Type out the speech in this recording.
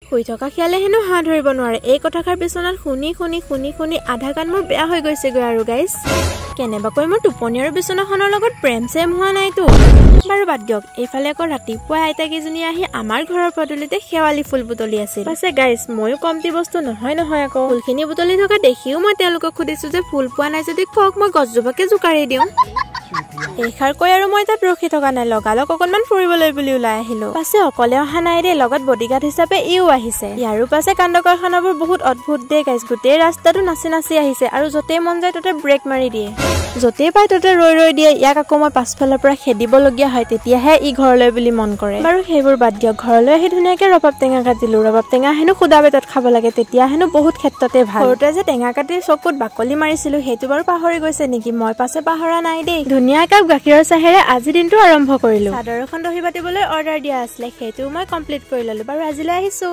শুই থকা খিয়ালে হেনো হাত ধৰিব নোৱাৰে এই কথাষাৰ বিচনাত শুনি শুনি শুনি শুনি আধা কান মোৰ বেয়া হৈ গৈছেগৈ আৰু গাইছ কেনেবাকৈ মোৰ টোপনি আৰু বিচনাখনৰ লগত প্ৰেম চেম হোৱা নাইতো বাৰু বাদ দিয়ক এইফালে আকৌ ৰাতিপুৱা আইতাকেইজনী আহি আমাৰ ঘৰৰ পদূলিতে শেৱালি ফুল বুটলি আছিল পাছে গাইছ ময়ো কমটি বস্তু নহয় আকৌ ফুলখিনি বুটলি থকা দেখিও মই তেওঁলোকক সুধিছো যে ফুল পোৱা নাই যদি কওক মই গছজোপাকে জোকাৰি দিওঁ এইষাৰ কৈ আৰু মই তাত ৰখি থকা নাই লগালগ অকণমান ফুৰিবলৈ বুলি ওলাই আহিলো পাছে অকলে অহা নাই দেই লগত বডিগাৰ্ড হিচাপে ইও আহিছে ইয়াৰো পাছে কাণ্ড কাৰখানাবোৰ বহুত অদ্ভুত দেই গাইছ গোটেই ৰাস্তাটো নাচি আহিছে আৰু য'তেই মন যায় ততে ব্ৰেক মাৰি দিয়ে য'তেই পাই ততে ৰৈ দিয়ে ইয়াক আকৌ মই পাছফালৰ পৰা খেদিবলগীয়া হয় তেতিয়াহে ই ঘৰলৈ বুলি মন কৰে বাৰু সেইবোৰ বাদ দিয়ক ঘৰলৈ আহি ধুনীয়াকে ৰবাব টেঙা কাটিলো ৰবাব টেঙা হেনো সুদা পেটত খাব লাগে তেতিয়া হেনো বহুত ক্ষেত্ৰতে ভাল সৰুতে যে টেঙা কাটি চকুত বাকলি মাৰিছিলো সেইটো বাৰু পাহৰি গৈছে নেকি মই পাছে পাহৰা নাই দেই ধুনীয়া একাপ গাখীৰৰ চাহেৰে আজি দিনটো আৰম্ভ কৰিলো চাদৰ এখন দহি বাতিবলৈ অৰ্ডাৰ দিয়া আছিলে সেইটো মই কমপ্লিট কৰি ললো বাৰু আজিলৈ আহিছো